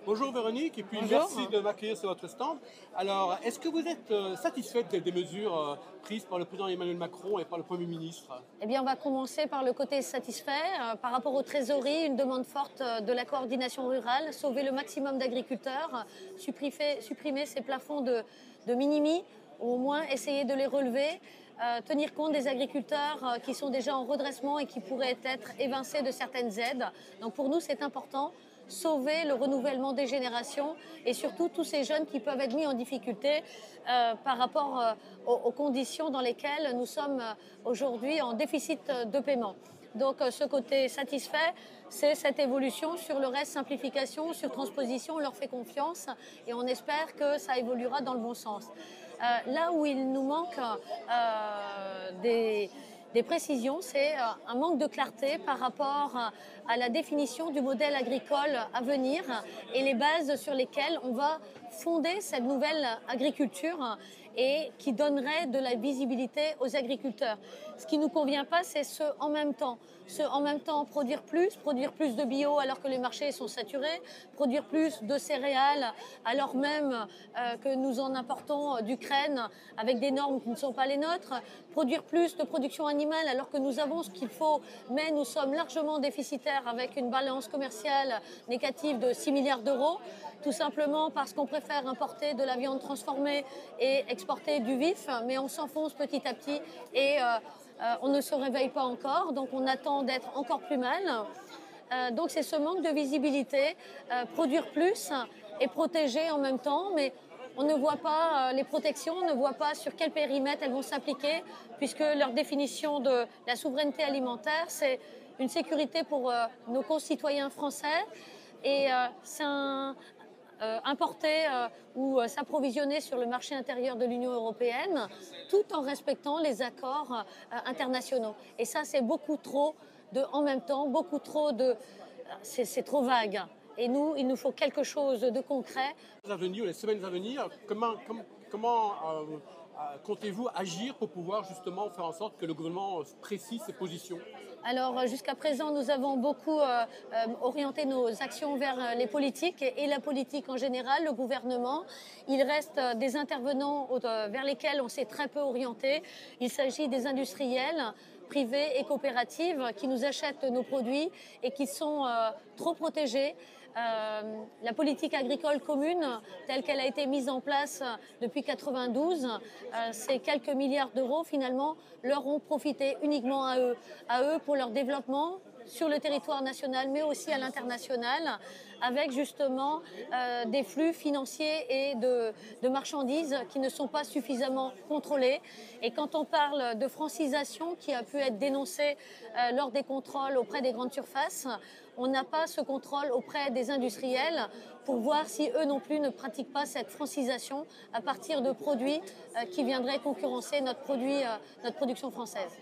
Bonjour Véronique, et puis Bonjour. merci de m'accueillir sur votre stand. Alors, est-ce que vous êtes satisfaite des mesures prises par le président Emmanuel Macron et par le Premier ministre? Eh bien, on va commencer par le côté satisfait. Par rapport aux trésoreries, une demande forte de la coordination rurale, sauver le maximum d'agriculteurs, supprimer ces plafonds de minimi, ou au moins essayer de les relever, tenir compte des agriculteurs qui sont déjà en redressement et qui pourraient être évincés de certaines aides. Donc pour nous, c'est important. Sauver le renouvellement des générations et surtout tous ces jeunes qui peuvent être mis en difficulté par rapport aux conditions dans lesquelles nous sommes aujourd'hui en déficit de paiement. Donc ce côté satisfait, c'est cette évolution. Sur le reste, simplification, sur transposition, on leur fait confiance et on espère que ça évoluera dans le bon sens. Là où il nous manque des précisions, c'est un manque de clarté par rapport à la définition du modèle agricole à venir et les bases sur lesquelles on va fonder cette nouvelle agriculture et qui donnerait de la visibilité aux agriculteurs. Ce qui ne nous convient pas, c'est ce en même temps. Ce en même temps, produire plus de bio alors que les marchés sont saturés, produire plus de céréales alors même que nous en importons d'Ukraine avec des normes qui ne sont pas les nôtres, produire plus de production animale alors que nous avons ce qu'il faut, mais nous sommes largement déficitaires avec une balance commerciale négative de 6 milliards d'euros, tout simplement parce qu'on préfère importer de la viande transformée et exporter du vif, mais on s'enfonce petit à petit et on ne se réveille pas encore, donc on attend d'être encore plus mal. Donc c'est ce manque de visibilité, produire plus et protéger en même temps, mais on ne voit pas les protections, on ne voit pas sur quel périmètre elles vont s'appliquer, puisque leur définition de la souveraineté alimentaire, c'est une sécurité pour nos concitoyens français et importer ou s'approvisionner sur le marché intérieur de l'Union européenne, tout en respectant les accords internationaux. Et ça, c'est beaucoup trop de en même temps, beaucoup trop de... C'est trop vague. Et nous, il nous faut quelque chose de concret. Les semaines à venir, comment comptez-vous agir pour pouvoir justement faire en sorte que le gouvernement précise ses positions? Alors jusqu'à présent, nous avons beaucoup orienté nos actions vers les politiques et la politique en général, le gouvernement. Il reste des intervenants vers lesquels on s'est très peu orienté. Il s'agit des industriels privés et coopératives qui nous achètent nos produits et qui sont trop protégés. La politique agricole commune, telle qu'elle a été mise en place depuis 92, ces quelques milliards d'euros finalement leur ont profité uniquement à eux pour leur développement sur le territoire national mais aussi à l'international avec justement des flux financiers et de marchandises qui ne sont pas suffisamment contrôlés. Et quand on parle de francisation qui a pu être dénoncée lors des contrôles auprès des grandes surfaces, on n'a pas ce contrôle auprès des industriels pour voir si eux non plus ne pratiquent pas cette francisation à partir de produits qui viendraient concurrencer notre production française.